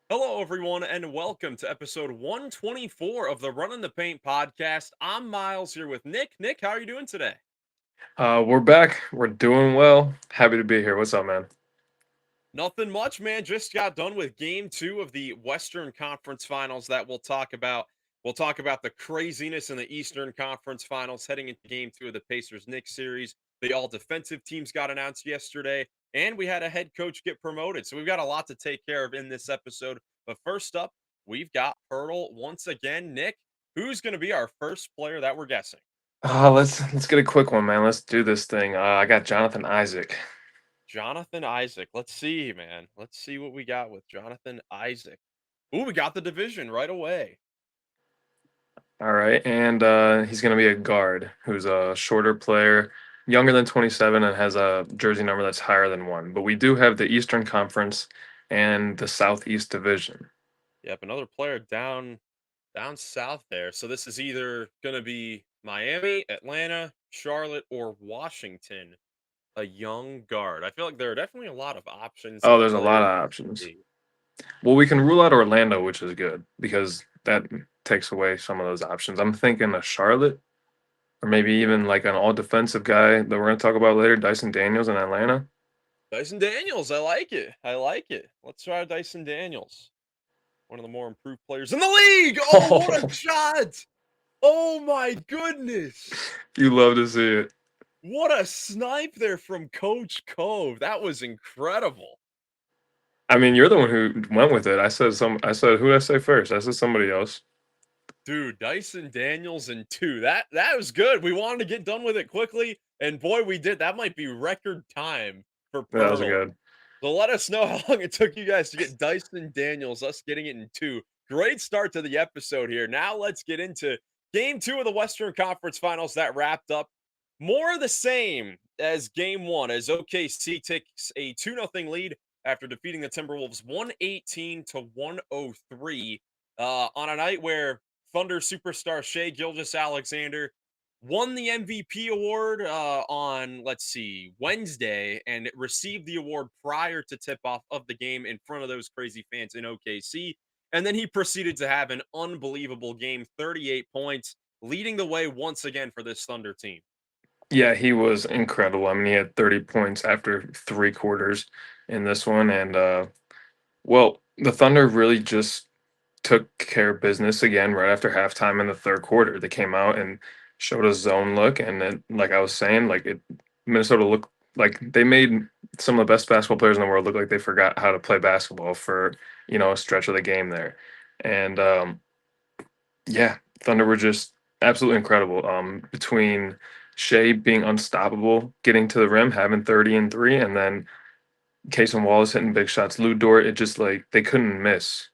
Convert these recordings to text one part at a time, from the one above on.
Hello, everyone, and welcome to episode 124 of the Run in the Paint podcast. I'm Miles here with Nick. Nick, how are you doing today? We're back. We're doing well. Happy to be here. What's up, man? Nothing much, man. Just got done with game two of the Western Conference Finals that we'll talk about. We'll talk about the craziness in the Eastern Conference Finals heading into game two of the Pacers Knicks series. The all defensive teams got announced yesterday, and we had a head coach get promoted. So we've got a lot to take care of in this episode. But first up, we've got Pertl once again. Nick, who's going to be our first player that we're guessing? Let's get a quick one, man. Let's do this thing. I got Jonathan Isaac. Jonathan Isaac. Let's see, man. Let's see what we got with Jonathan Isaac. Ooh, we got the division right away. All right, and he's gonna be a guard who's a shorter player, younger than 27, and has a jersey number that's higher than one. But we do have the Eastern Conference and the Southeast Division. Yep, another player down south there. So this is either going to be Miami, Atlanta, Charlotte, or Washington. A young guard. I feel like there are definitely a lot of options Oh, of there's a lot players of this could options. be. Well, we can rule out Orlando, which is good because that takes away some of those options. I'm thinking a Charlotte, or maybe even like an all defensive guy that we're gonna talk about later, Dyson Daniels in Atlanta. Dyson Daniels, I like it. I like it. Let's try Dyson Daniels. One of the more improved players in the league. Oh, what a shot! Oh my goodness. You love to see it. What a snipe there from Coach Cove. That was incredible. I mean, you're the one who went with it. I said who did I say first? I said somebody else. Dude, Dyson Daniels and 2. That was good. We wanted to get done with it quickly, and boy, we did. That might be record time for That was Pertl. good. So let us know how long it took you guys to get Dyson Daniels, us getting it in 2. Great start to the episode here. Now let's get into game 2 of the Western Conference Finals that wrapped up. More of the same as game 1 as OKC takes a 2-0 lead after defeating the Timberwolves 118 to 103 on a night where Thunder superstar Shea Gilgeous-Alexander won the MVP award on, let's see, Wednesday, and received the award prior to tip off of the game in front of those crazy fans in OKC. And then he proceeded to have an unbelievable game, 38 points, leading the way once again for this Thunder team. Yeah, he was incredible. I mean, he had 30 points after three quarters in this one, and well, the Thunder really just took care of business again right after halftime in the third quarter. They came out and showed a zone look, and then, like I was saying, Minnesota looked like they made some of the best basketball players in the world look like they forgot how to play basketball for a stretch of the game there, and yeah, Thunder were just absolutely incredible. Between Shea being unstoppable, getting to the rim, having 30 and three, and then Case and Wallace hitting big shots. Lou Dort, it just like they couldn't miss.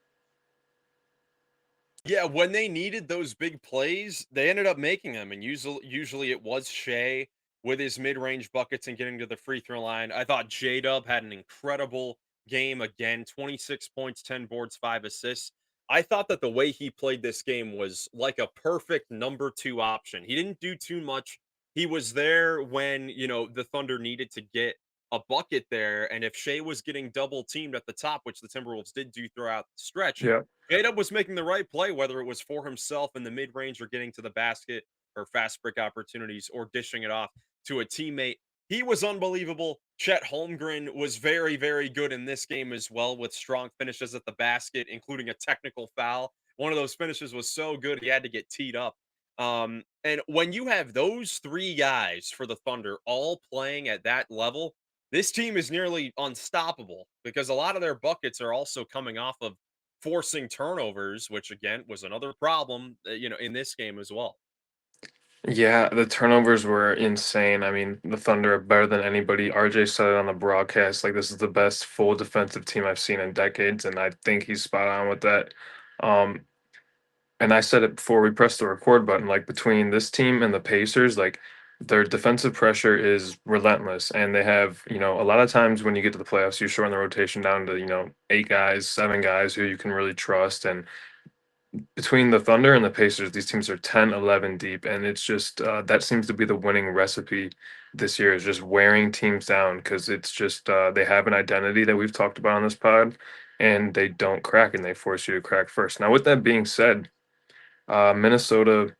Yeah, when they needed those big plays, they ended up making them, and usually it was Shea with his mid-range buckets and getting to the free throw line. I thought J-Dub had an incredible game again, 26 points, 10 boards, 5 assists. I thought that the way he played this game was like a perfect number 2 option. He didn't do too much. He was there when, the Thunder needed to get a bucket there, and if Shea was getting double teamed at the top, which the Timberwolves did do throughout the stretch, Yeah. J-Dub was making the right play, whether it was for himself in the mid-range or getting to the basket or fast break opportunities or dishing it off to a teammate. He was unbelievable. Chet Holmgren was very, very good in this game as well with strong finishes at the basket, including a technical foul. One of those finishes was so good he had to get teed up. And when you have those three guys for the Thunder all playing at that level, this team is nearly unstoppable because a lot of their buckets are also coming off of forcing turnovers, which again was another problem, in this game as well. Yeah, the turnovers were insane. I mean, the Thunder are better than anybody. RJ said it on the broadcast, like this is the best full defensive team I've seen in decades, and I think he's spot on with that. Um, and I said it before we pressed the record button, like between this team and the Pacers, like their defensive pressure is relentless. And they have, a lot of times when you get to the playoffs, you shorten the rotation down to, eight guys, seven guys who you can really trust. And between the Thunder and the Pacers, these teams are 10, 11 deep. And it's just that seems to be the winning recipe this year is just wearing teams down because it's just they have an identity that we've talked about on this pod. and they don't crack, and they force you to crack first. Now, with that being said, Minnesota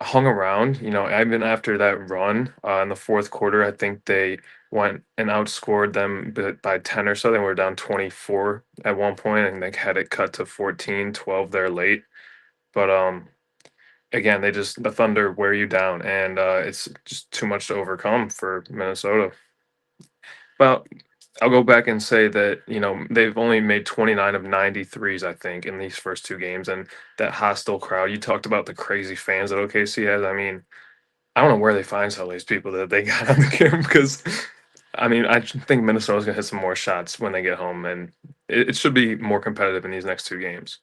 hung around, even after that run in the fourth quarter. I think they went and outscored them by 10 or so. They were down 24 at one point, and they had it cut to 14-12 there late. But again, the Thunder wear you down, and it's just too much to overcome for Minnesota. Well, I'll go back and say that, they've only made 29 of 93s, I think, in these first two games. And that hostile crowd, you talked about the crazy fans that OKC has. I mean, I don't know where they find some of these people that they got on the game because, I mean, think Minnesota's going to hit some more shots when they get home. And it should be more competitive in these next two games.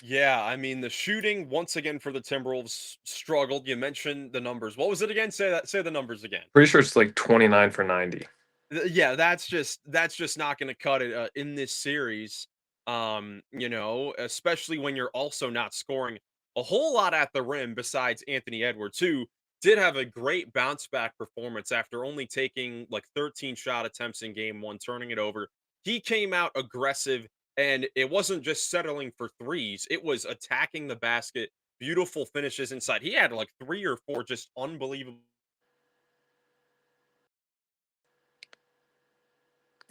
Yeah, I mean, the shooting once again for the Timberwolves struggled. You mentioned the numbers. What was it again? Say the numbers again. Pretty sure it's like 29 for 90. Yeah, that's just not going to cut it in this series. Especially when you're also not scoring a whole lot at the rim besides Anthony Edwards, who did have a great bounce back performance after only taking like 13 shot attempts in game 1, turning it over. He came out aggressive, and it wasn't just settling for threes, it was attacking the basket, beautiful finishes inside. He had like 3 or 4 just unbelievable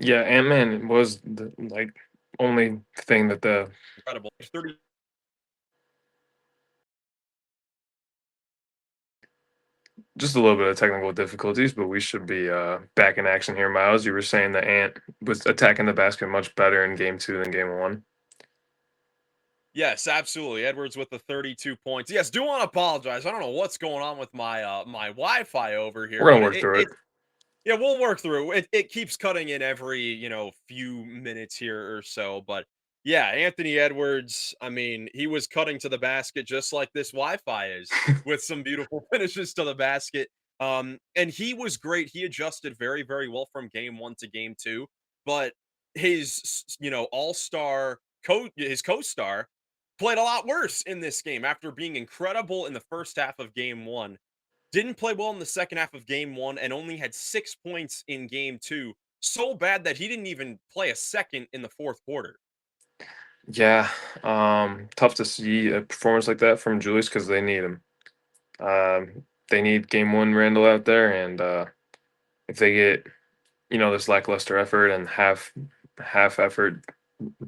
Yeah, Ant-Man was the like only thing that the incredible 30. just a little bit of technical difficulties, but we should be back in action here, Miles. You were saying the Ant was attacking the basket much better in game two than game one. Yes, absolutely. Edwards with the 32 points. Yes, do want to apologize. I don't know what's going on with my Wi-Fi over here, We're gonna but work through it. yeah, we'll work through it. It keeps cutting in every, few minutes here or so, but yeah, Anthony Edwards, I mean, he was cutting to the basket just like this Wi-Fi is, with some beautiful finishes to the basket. And he was great. He adjusted very, very well from game 1 to game 2, but all-star his co-star played a lot worse in this game after being incredible in the first half of game 1. Didn't play well in the second half of game 1 and only had 6 points in game 2. So bad that he didn't even play a second in the fourth quarter. Yeah, tough to see a performance like that from Julius because they need him. They need game one Randall out there, and if they get this lackluster effort and half effort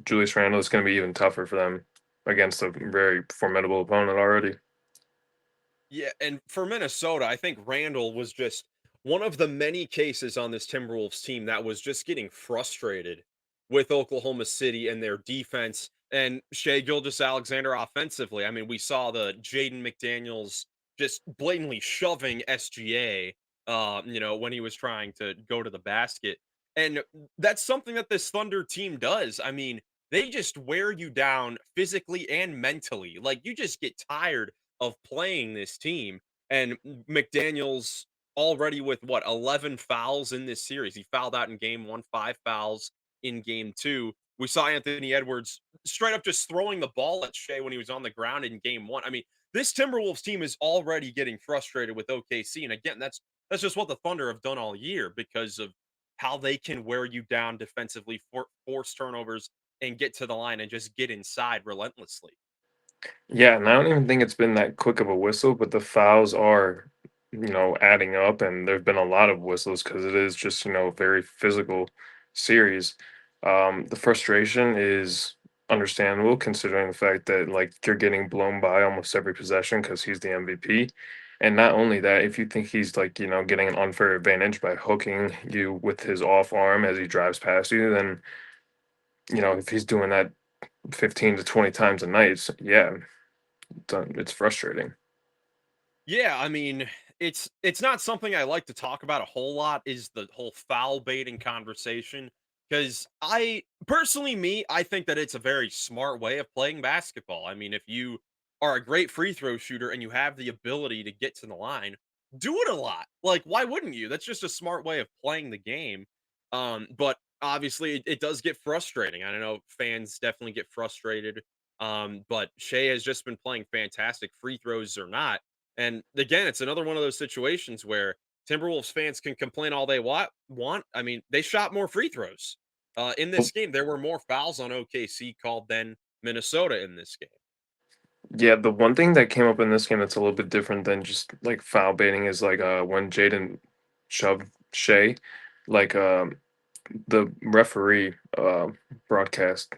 Julius Randle, it's going to be even tougher for them against a very formidable opponent already. Yeah, and for Minnesota, I think Randall was just one of the many cases on this Timberwolves team that was just getting frustrated with Oklahoma City and their defense and Shea Gilgeous-Alexander offensively. I mean, we saw the Jaden McDaniels just blatantly shoving SGA, when he was trying to go to the basket. And that's something that this Thunder team does. I mean, they just wear you down physically and mentally. Like, you just get tired of playing this team. And McDaniels already with what 11 fouls in this series. He fouled out in game 1, 5 fouls in game 2. We saw Anthony Edwards straight up just throwing the ball at Shea when he was on the ground in game 1. I mean, this Timberwolves team is already getting frustrated with OKC, and again, that's just what the Thunder have done all year because of how they can wear you down defensively, force turnovers, and get to the line and just get inside relentlessly. Yeah, and I don't even think it's been that quick of a whistle, but the fouls are, adding up, and there've been a lot of whistles because it is just, a very physical series. The frustration is understandable considering the fact that like you're getting blown by almost every possession because he's the MVP. And not only that, if you think he's like, getting an unfair advantage by hooking you with his off arm as he drives past you, then, if he's doing that 15 to 20 times a night, yeah, it's frustrating. Yeah, I mean, it's not something I like to talk about a whole lot is the whole foul baiting conversation because I personally I think that it's a very smart way of playing basketball. I mean, if you are a great free throw shooter and you have the ability to get to the line, do it a lot. Like, why wouldn't you? That's just a smart way of playing the game. But obviously it does get frustrating. I don't know, fans definitely get frustrated. But Shea has just been playing fantastic, free throws or not. And again, it's another one of those situations where Timberwolves fans can complain all they want. I mean, they shot more free throws. In Oh, this game, there were more fouls on OKC called than Minnesota in this game. yeah, the one thing that came up in this game that's a little bit different than just like foul baiting is like when Jaden shoved Shea, like the referee broadcast.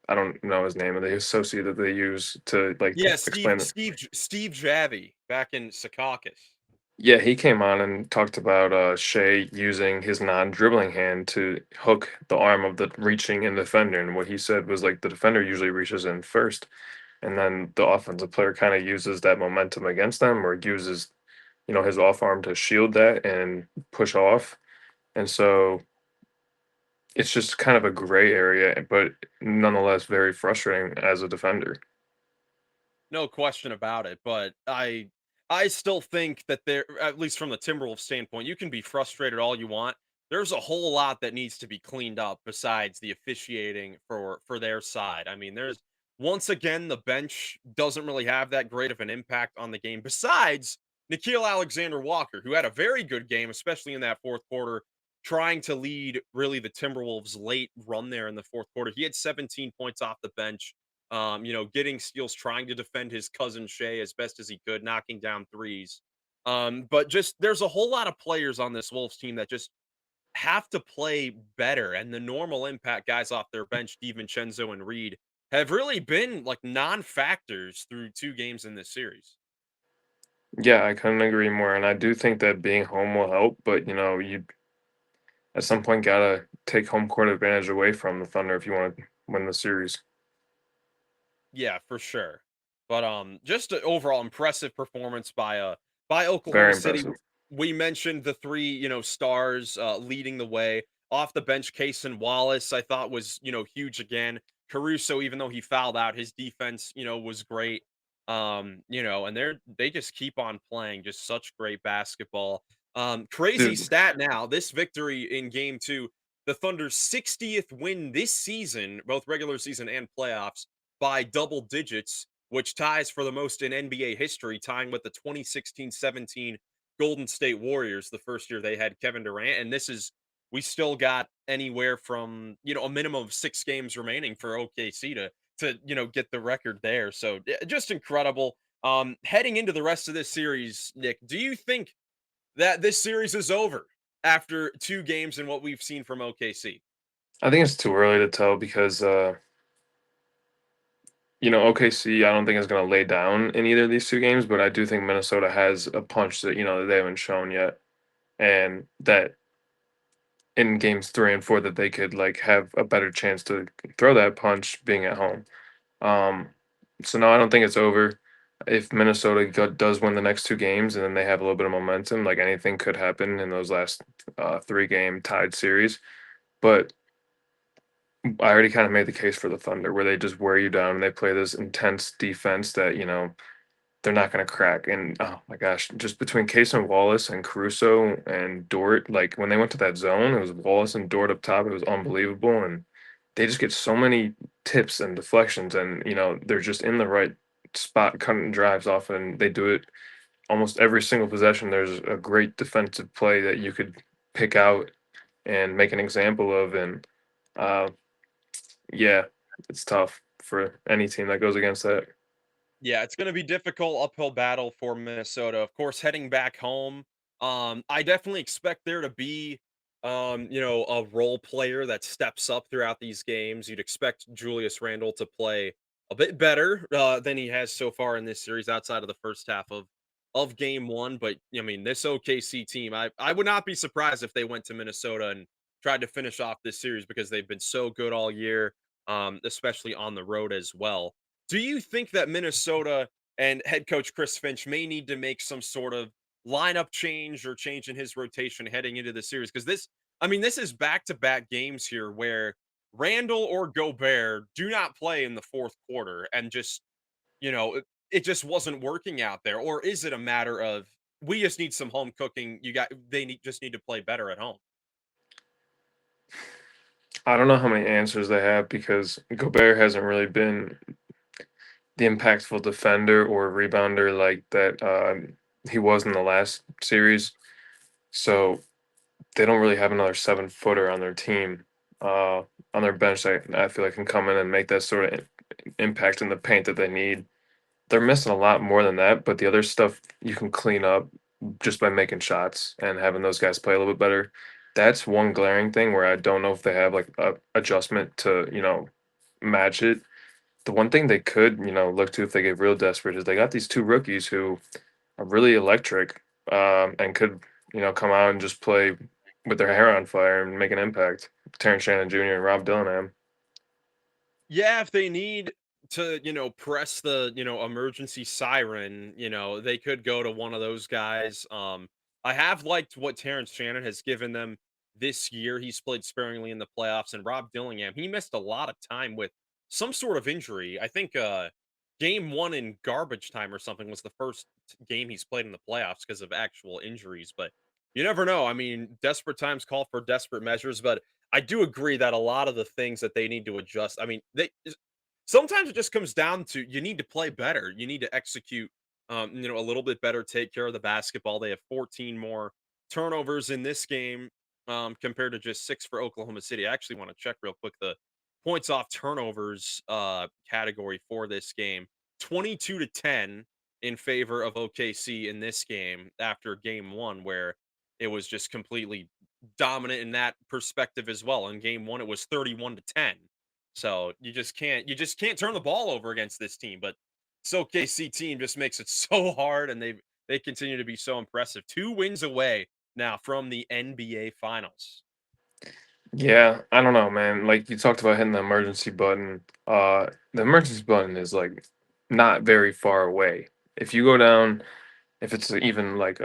I don't know his name, the associate that they use to like Yeah, explain it. Steve Javi back in Secaucus. Yeah, he came on and talked about Shea using his non-dribbling hand to hook the arm of the reaching in defender, and what he said was like the defender usually reaches in first, and then the offensive player kind of uses that momentum against them, or uses his off arm to shield that and push off, and so it's just kind of a gray area, but nonetheless very frustrating as a defender. No question about it, but I still think that there, at least from the Timberwolves standpoint, you can be frustrated all you want. There's a whole lot that needs to be cleaned up besides the officiating for their side. I mean, there's once again the bench doesn't really have that great of an impact on the game. Besides Nikhil Alexander Walker, who had a very good game, especially in that fourth quarter, trying to lead really the Timberwolves' late run there in the fourth quarter. He had 17 points off the bench, getting steals, trying to defend his cousin Shea as best as he could, knocking down threes. But just there's a whole lot of players on this Wolves team that just have to play better. And the normal impact guys off their bench, DiVincenzo and Reed, have really been like non-factors through 2 games in this series. Yeah, I couldn't agree more, and I do think that being home will help, but you at some point gotta take home court advantage away from the Thunder if you want to win the series. Yeah, for sure. But just an overall impressive performance by Very Oklahoma City. impressive. We mentioned the three, stars leading the way. Off the bench, Kaysen Wallace, I thought was, huge again. Caruso, even though he fouled out, his defense, was great. And they just keep on playing just such great basketball. Crazy Dude, stat now. This victory in game two, the Thunder's 60th win this season, both regular season and playoffs by double digits, which ties for the most in NBA history, tying with the 2016-17 Golden State Warriors, the first year they had Kevin Durant. And we still got anywhere from, a minimum of 6 games remaining for OKC to get the record there. So just incredible. Heading into the rest of this series, Nick, do you think that this series is over after 2 games and what we've seen from OKC? I think it's too early to tell because OKC I don't think is going to lay down in either of these two games, but I do think Minnesota has a punch that that they haven't shown yet, and that in games 3 and 4 that they could like have a better chance to throw that punch being at home. Um, so no, I don't think it's over. If Minnesota does win the next 2 games and then they have a little bit of momentum, like anything could happen in those last 3-game tied series. But I already kind of made the case for the Thunder, where they just wear you down and they play this intense defense that they're not going to crack. And oh my gosh, just between Case and Wallace and Caruso and Dort, like when they went to that zone, it was Wallace and Dort up top. It was unbelievable, and they just get so many tips and deflections, and they're just in the right spot, cutting drives off, and they do it almost every single possession. There's a great defensive play that you could pick out and make an example of, and uh, yeah, it's tough for any team that goes against that. Yeah, it's going to be difficult uphill battle for Minnesota. Of course, heading back home, I definitely expect there to be, a role player that steps up throughout these games. You'd expect Julius Randle to play a bit better than he has so far in this series, outside of the first half of game one. But I mean, this OKC team, I would not be surprised if they went to Minnesota and tried to finish off this series because they've been so good all year, especially on the road as well. Do you think that Minnesota and head coach Chris Finch may need to make some sort of lineup change or change in his rotation heading into the series? Because this is back to back games here where Randall or Gobert do not play in the fourth quarter, and just, it just wasn't working out there. Or is it a matter of we just need some home cooking? Just need to play better at home. I don't know how many answers they have because Gobert hasn't really been the impactful defender or rebounder like that he was in the last series. So they don't really have another 7-footer on their team. on their bench that I feel like can come in and make that sort of impact in the paint that they need. They're missing a lot more than that, but the other stuff you can clean up just by making shots and having those guys play a little bit better. That's one glaring thing where I don't know if they have like a adjustment to, match it. The one thing they could, look to if they get real desperate is they got these two rookies who are really electric, and could, come out and just play with their hair on fire and make an impact. Terrence Shannon Jr. and Rob Dillingham. Yeah, if they need to, press the, emergency siren, they could go to one of those guys. I have liked what Terrence Shannon has given them this year. He's played sparingly in the playoffs, and Rob Dillingham, he missed a lot of time with some sort of injury. I think game one in garbage time or something was the first game he's played in the playoffs because of actual injuries. But you never know. I mean, desperate times call for desperate measures, but I do agree that a lot of the things that they need to adjust. I mean, sometimes it just comes down to you need to play better. You need to execute, a little bit better, take care of the basketball. They have 14 more turnovers in this game, compared to just 6 for Oklahoma City. I actually want to check real quick the points off turnovers category for this game. 22 to 10 in favor of OKC in this game after game one, where it was just completely dominant in that perspective as well. In game one, it was 31 to 10. So you just can't turn the ball over against this team. But this OKC team just makes it so hard, and they continue to be so impressive. 2 wins away now from the NBA Finals. Yeah, I don't know, man. Like you talked about hitting the emergency button. The emergency button is like not very far away. If you go down, if it's even like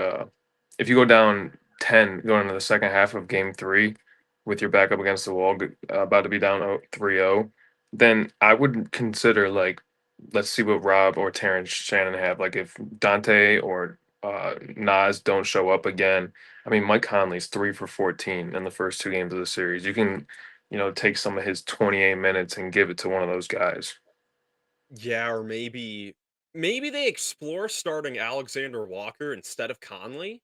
if you go down 10 going into the second half of game 3 with your back up against the wall, about to be down 3-0, then I would consider like let's see what Rob or Terrence Shannon have. Like if Dante or Nas don't show up again. I mean, Mike Conley's 3 for 14 in the first 2 games of the series. You can, take some of his 28 minutes and give it to one of those guys. Yeah, or maybe they explore starting Alexander Walker instead of Conley,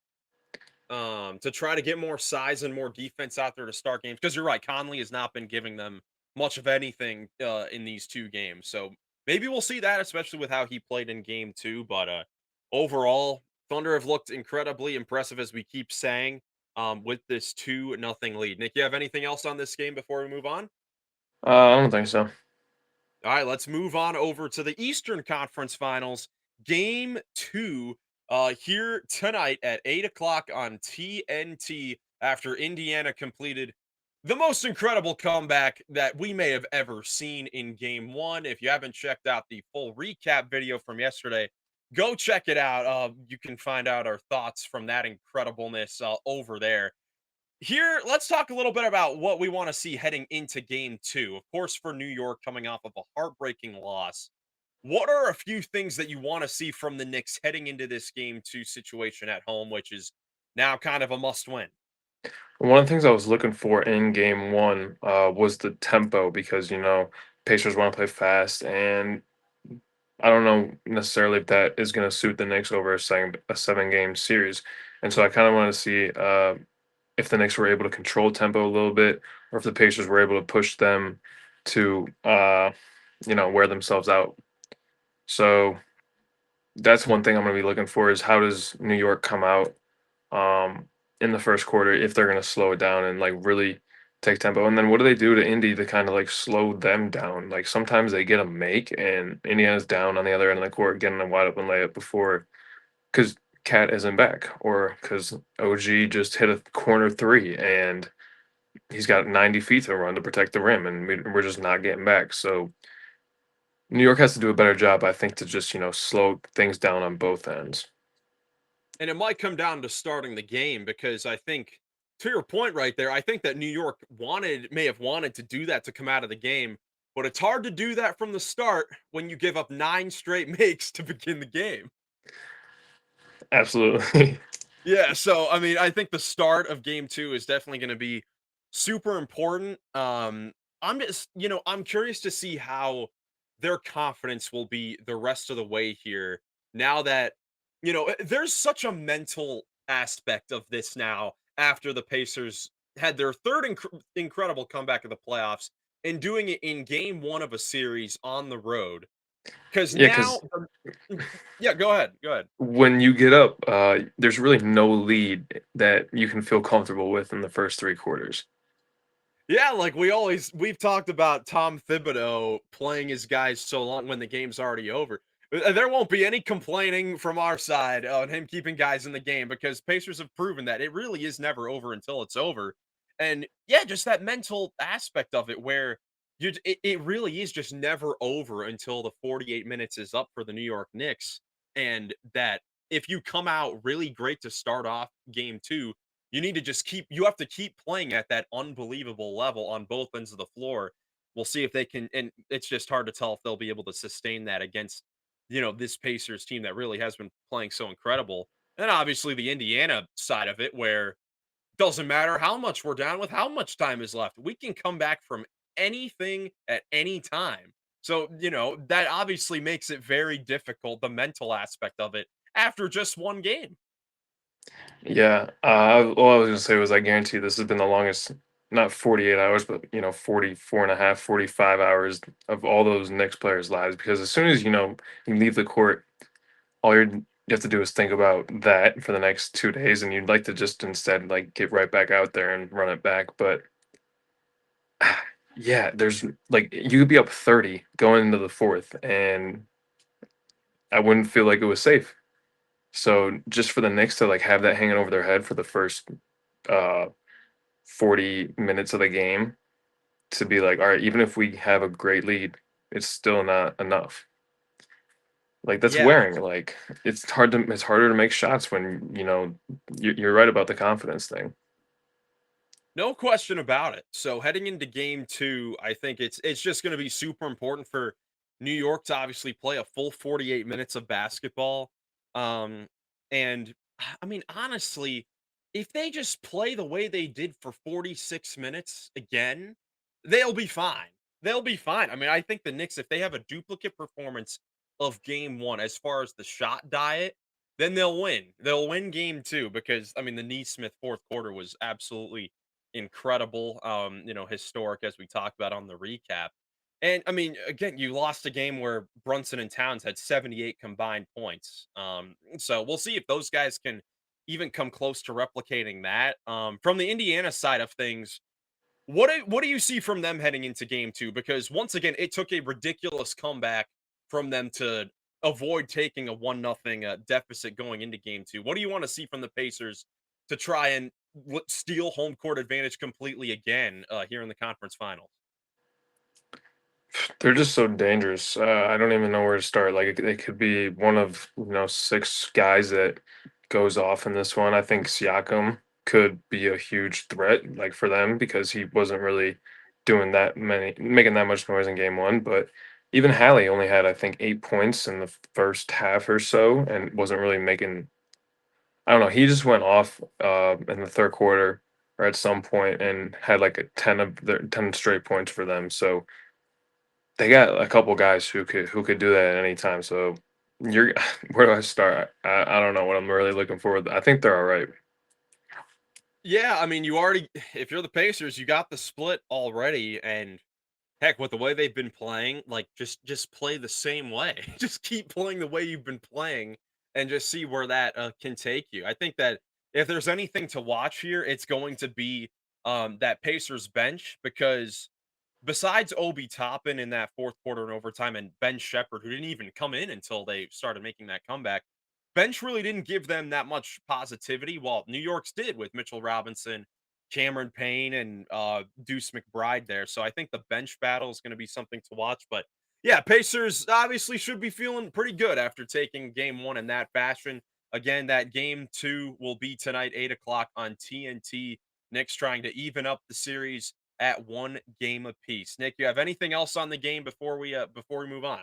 to try to get more size and more defense out there to start games. Because you're right, Conley has not been giving them much of anything in these 2 games. So maybe we'll see that, especially with how he played in game two. But overall, Thunder have looked incredibly impressive, as we keep saying, with this 2-0 lead. Nick, you have anything else on this game before we move on? I don't think so. All right, let's move on over to the Eastern Conference Finals, Game 2, here tonight at 8 o'clock on TNT after Indiana completed the most incredible comeback that we may have ever seen in Game 1. If you haven't checked out the full recap video from yesterday, go check it out. You can find out our thoughts from that incredibleness over there. Here, let's talk a little bit about what we want to see heading into game two. Of course, for New York coming off of a heartbreaking loss, what are a few things that you want to see from the Knicks heading into this game two situation at home, which is now kind of a must win? One of the things I was looking for in game one was the tempo because, Pacers want to play fast, and I don't know necessarily if that is going to suit the Knicks over a 7 game series. And so I kind of want to see if the Knicks were able to control tempo a little bit, or if the Pacers were able to push them to, wear themselves out. So that's one thing I'm going to be looking for is how does New York come out um, in the first quarter if they're going to slow it down and like really take tempo. And then what do they do to Indy to kind of like slow them down? Like sometimes they get a make and Indiana's down on the other end of the court getting a wide open layup before because Cat isn't back or because OG just hit a corner three and he's got 90 feet to run to protect the rim and we're just not getting back. So New York has to do a better job, I think, to just, slow things down on both ends. And it might come down to starting the game because I think, to your point right there, I think that New York may have wanted to do that to come out of the game, but it's hard to do that from the start when you give up 9 straight makes to begin the game. Absolutely. Yeah, so I mean, I think the start of game 2 is definitely gonna be super important. I'm just, I'm curious to see how their confidence will be the rest of the way here now that, there's such a mental aspect of this now after the Pacers had their third incredible comeback of the playoffs and doing it in game 1 of a series on the road. Because Yeah, now because yeah, go ahead, go ahead. when you get up, there's really no lead that you can feel comfortable with in the first 3 quarters. Yeah, like we've talked about Tom Thibodeau playing his guys so long when the game's already over. There won't be any complaining from our side on him keeping guys in the game because Pacers have proven that it really is never over until it's over. And yeah, just that mental aspect of it where it really is just never over until the 48 minutes is up for the New York Knicks. And that if you come out really great to start off game 2, you need to just you have to keep playing at that unbelievable level on both ends of the floor. We'll see if they can, and it's just hard to tell if they'll be able to sustain that against, this Pacers team that really has been playing so incredible. And then obviously the Indiana side of it, where doesn't matter how much we're down with, how much time is left. We can come back from anything at any time. So, that obviously makes it very difficult, the mental aspect of it after just one game. Yeah, all I was gonna say was I guarantee this has been the longest, not 48 hours, but 44 and a half, 45 hours of all those Knicks players' lives. Because as soon as you leave the court, you have to do is think about that for the next 2 days, and you'd like to just instead like get right back out there and run it back. But yeah, there's like you could be up 30 going into the fourth, and I wouldn't feel like it was safe. So just for the Knicks to like have that hanging over their head for the first uh 40 minutes of the game to be like, all right, even if we have a great lead, it's still not enough. Like that's Yeah, wearing. Like it's harder to make shots when you're right about the confidence thing. no question about it. So heading into game 2, I think it's just going to be super important for New York to obviously play a full 48 minutes of basketball. Um and I mean honestly, if they just play the way they did for 46 minutes again, they'll be fine. They'll be fine. I mean, I think the Knicks, if they have a duplicate performance of game 1 as far as the shot diet, then they'll win. They'll win game 2 because I mean the Neesmith fourth quarter was absolutely incredible, historic as we talked about on the recap. And I mean, again, you lost a game where Brunson and Towns had 78 combined points. So we'll see if those guys can even come close to replicating that. From the Indiana side of things, what do you see from them heading into game 2? Because once again, it took a ridiculous comeback from them to avoid taking a 1-0 deficit going into game 2. What do you want to see from the Pacers to try and steal home court advantage completely again here in the conference finals? They're just so dangerous. I don't even know where to start. Like it could be one of 6 guys that goes off in this one. I think Siakam could be a huge threat, like for them, because he wasn't really making that much noise in game one. But even Hallie only had, I think, 8 points in the first half or so, and wasn't really making. I don't know. He just went off in the third quarter or at some point and had like a 10 straight points for them. So they got a couple guys who could do that at any time. So you're where do I start? I don't know what I'm really looking for. I think they're all right. Yeah, I mean, you already if you're the Pacers, you got the split already, and heck, with the way they've been playing, like just play the same way. Just keep playing the way you've been playing and just see where that can take you. I think that if there's anything to watch here, it's going to be that Pacers bench because besides Obi Toppin in that fourth quarter and overtime and Ben Shepherd, who didn't even come in until they started making that comeback, bench really didn't give them that much positivity. While New York's did with Mitchell Robinson, Cameron Payne, and Deuce McBride there. So I think the bench battle is going to be something to watch. But yeah, Pacers obviously should be feeling pretty good after taking game 1 in that fashion. Again, that game 2 will be tonight, 8 o'clock on TNT. Knicks trying to even up the series at 1 game apiece. Nick, you have anything else on the game before we move on?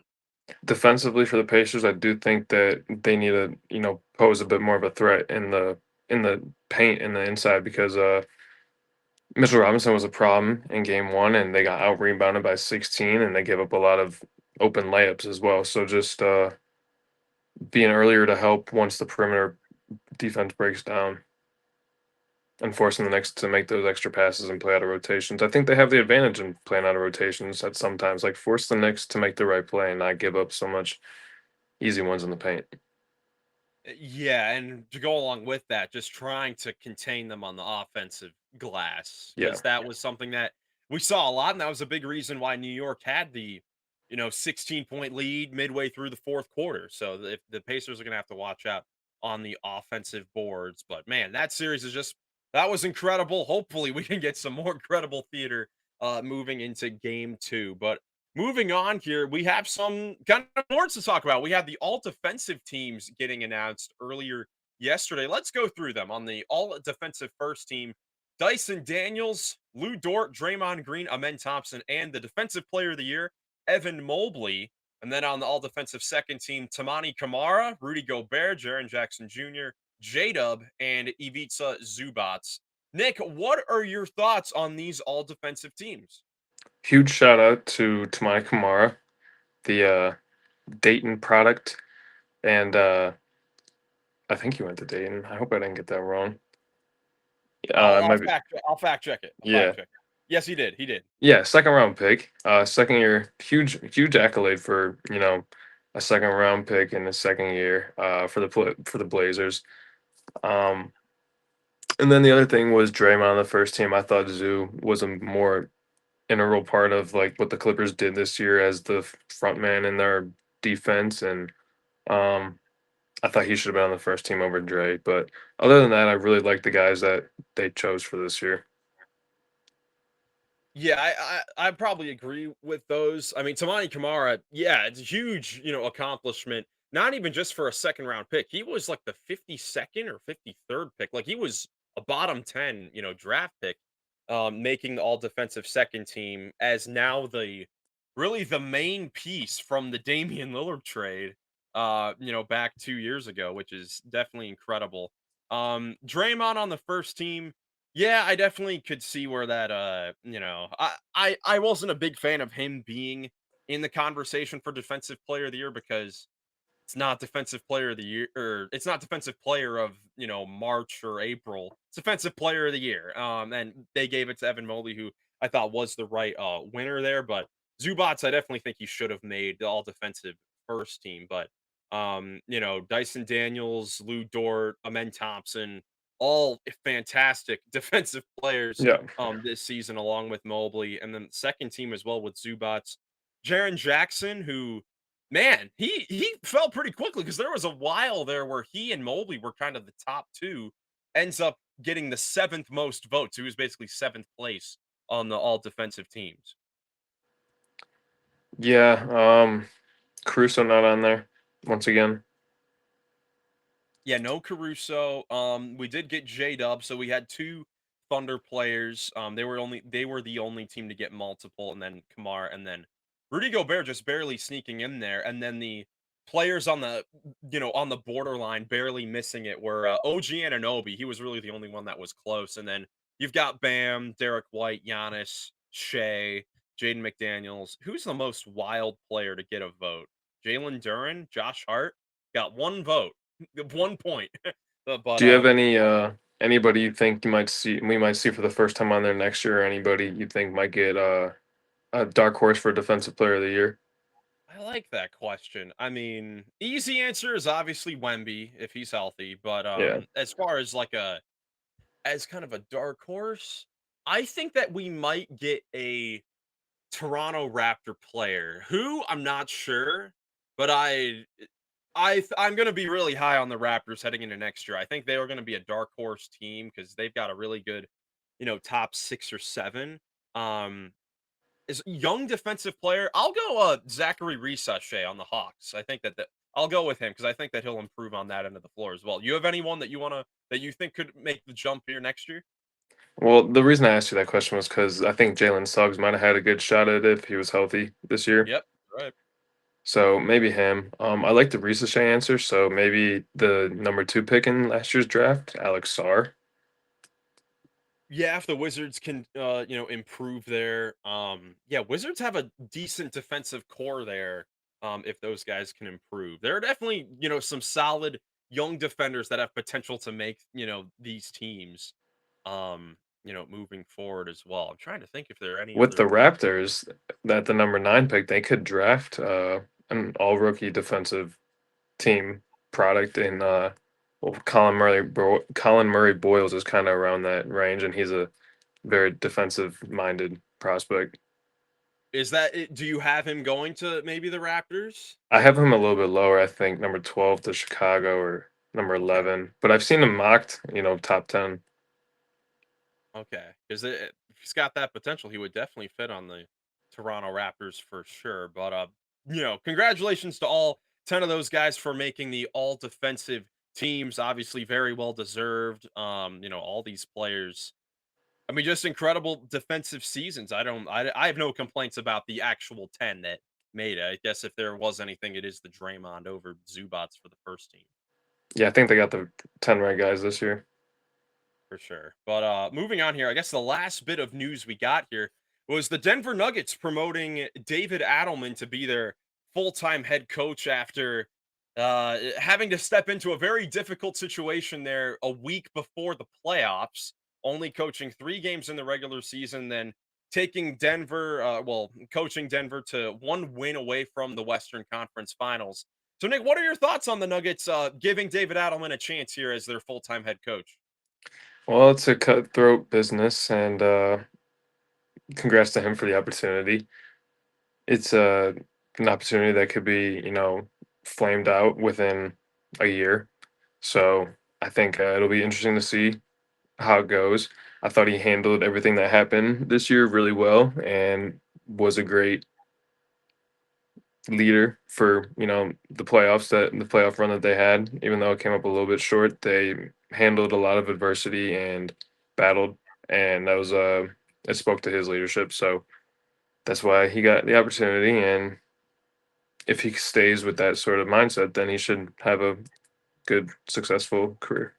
Defensively for the Pacers, I do think that they need to pose a bit more of a threat in the paint in the inside because Mitchell Robinson was a problem in game one and they got out rebounded by 16 and they gave up a lot of open layups as well. So just being earlier to help once the perimeter defense breaks down. and forcing the Knicks to make those extra passes and play out of rotations. I think they have the advantage in playing out of rotations at sometimes, like force the Knicks to make the right play and not give up so much easy ones in the paint. Yeah, and to go along with that, just trying to contain them on the offensive glass Yeah. because that was something that we saw a lot, and that was a big reason why New York had the 16-point lead midway through the fourth quarter. So if the Pacers are going to have to watch out on the offensive boards, but man, that series is just that was incredible. Hopefully, we can get some more incredible theater moving into game two, but. Moving on here, we have some kind of awards to talk about. We have the all defensive teams getting announced earlier yesterday. Let's go through them. On the all defensive first team, Dyson Daniels, Lou Dort, Draymond Green, Amen Thompson, and the defensive player of the year, Evan Mobley. And then on the all defensive second team, Tamani Kamara, Rudy Gobert, Jaren Jackson Jr., J Dub, and Ivica Zubats. Nick, what are your thoughts on these all defensive teams? Huge shout out to my Kamara, the Dayton product. And I think he went to Dayton. I hope I didn't get that wrong. I'll It I'll might be, fact I'll fact check it. I'll yeah. fact check it. Yes, he did. He did. Yeah, second round pick. Second year, huge accolade for, a second round pick in the second year for for the Blazers. Um and then the other thing was Draymond on the first team. I thought Zoo was a more integral part of like what the Clippers did this year as the front man in their defense, and um I thought he should have been on the first team over Dre. But other than that, I really like the guys that they chose for this year. Yeah, I probably agree with those. I mean, Tamani Kamara, yeah, it's a huge, accomplishment. Not even just for a second round pick. He was like the 52nd or 53rd pick. Like he was a bottom 10, draft pick, making the all defensive second team as now the really the main piece from the Damian Lillard trade, back 2 years ago, which is definitely incredible. Draymond on the first team. Yeah, I definitely could see where that I wasn't a big fan of him being in the conversation for defensive player of the year because it's not defensive player of the year or it's not defensive player of, March or April. It's defensive player of the year. And they gave it to Evan Mobley who I thought was the right winner there, but Zubats I definitely think he should have made the all defensive first team, but Dyson Daniels, Lou Dort, Amen Thompson, all fantastic defensive players Yeah. this season along with Mobley, and then the second team as well with Zubats. Jaren Jackson, who man, he fell pretty quickly because there was a while there where he and Mobley were kind of the top two, ends up getting the seventh most votes. He was basically seventh place on the all defensive teams. Yeah. Caruso not on there once again. Yeah, no Caruso. We did get J Dub, so we had two Thunder players. They were the only team to get multiple, and then Kamar, and then Rudy Gobert just barely sneaking in there, and then the players on the on the borderline barely missing it were OG Anunoby. He was really the only one that was close, and then you've got Bam, Derek White, Giannis, Shea, Jaden McDaniels. Who's the most wild player to get a vote? Jalen Duren, Josh Hart got one vote. 1 point. But, Do you have any anybody you think we might see for the first time on there next year, or anybody you think might get a dark horse for defensive player of the year? I like that question. I mean, easy answer is obviously Wemby if he's healthy, but, Yeah. as far as like as kind of a dark horse, I think that we might get a Toronto Raptor player who I'm not sure, but I'm gonna be really high on the Raptors heading into next year. I think they are gonna be a dark horse team because they've got a really good, top 6 or 7. Um, is young defensive player, I'll go, Zachary Risachet on the Hawks. I think that I'll go with him because I think that he'll improve on that end of the floor as well. You have anyone that you think could make the jump here next year? Well, the reason I asked you that question was because I think Jalen Suggs might have had a good shot at it if he was healthy this year. Yep, right. So maybe him. I like the Ricochet answer, so maybe the number two pick in last year's draft, Alex Sarr. Yeah, if the Wizards can, improve their, yeah, Wizards have a decent defensive core there. If those guys can improve, there are definitely, some solid young defenders that have potential to make, these teams. moving forward as well. I'm trying to think if there are any With the other. Raptors, at the number 9 pick, they could draft an all rookie defensive team product in well, Colin Murray Boyles is kind of around that range, and he's a very defensive minded prospect. Is that it? Do you have him going to maybe the Raptors? I have him a little bit lower, I think, number 12 to Chicago or number Okay. 11, but I've seen him mocked, top 10. Okay, because if he's got that potential, he would definitely fit on the Toronto Raptors for sure. But congratulations to all 10 of those guys for making the all defensive teams. Obviously, very well deserved. All these players. I mean, just incredible defensive seasons. I have no complaints about the actual 10 that made it. I guess if there was anything, it is the Draymond over Zubats for the first team. Yeah, I think they got the 10 right guys this year. For sure. But moving on here, I guess the last bit of news we got here was the Denver Nuggets promoting David Adelman to be their full-time head coach after having to step into a very difficult situation there a week before the playoffs, only coaching 3 games in the regular season, then taking Denver, coaching Denver to 1 win away from the Western Conference Finals. So, Nick, what are your thoughts on the Nuggets giving David Adelman a chance here as their full-time head coach? Well, it's a cutthroat business, and congrats to him for the opportunity. It's an opportunity that could be, flamed out within a year. So I think it'll be interesting to see how it goes. I thought he handled everything that happened this year really well and was a great leader for the playoff run that they had. Even though it came up a little bit short, they handled a lot of adversity and battled, and that was it spoke to his leadership. So that's why he got the opportunity, and if he stays with that sort of mindset, then he should have a good, successful career.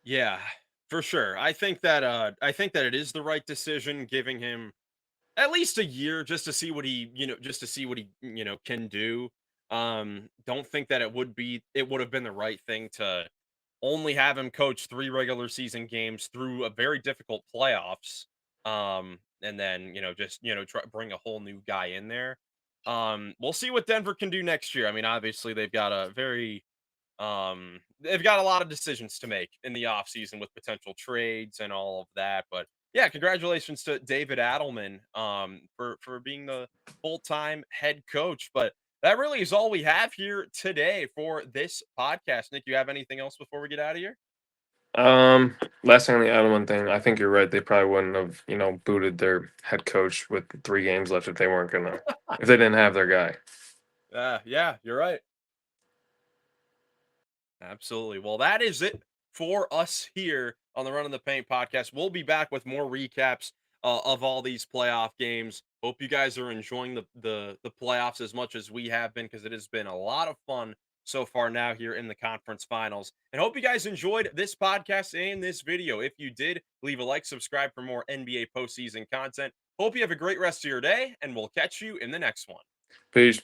Yeah, for sure. I think that it is the right decision giving him at least a year just to see what he can do. Don't think that it would have been the right thing to only have him coach 3 regular season games through a very difficult playoffs. And then, try bring a whole new guy in there. We'll see what Denver can do next year. I mean, obviously they've got a lot of decisions to make in the offseason with potential trades and all of that. But yeah, congratulations to David Adelman for being the full-time head coach. But that really is all we have here today for this podcast. Nick, you have anything else before we get out of here? Last thing on the Adelman thing, I think you're right. They probably wouldn't have, booted their head coach with 3 games left if they didn't have their guy. Yeah, you're right. Absolutely. Well, that is it for us here on the Run in the Paint podcast. We'll be back with more recaps of all these playoff games. Hope you guys are enjoying the playoffs as much as we have been, because it has been a lot of fun so far now here in the conference finals. And hope you guys enjoyed this podcast and this video. If you did, leave a like, subscribe for more NBA postseason content. Hope you have a great rest of your day, and we'll catch you in the next one. Peace.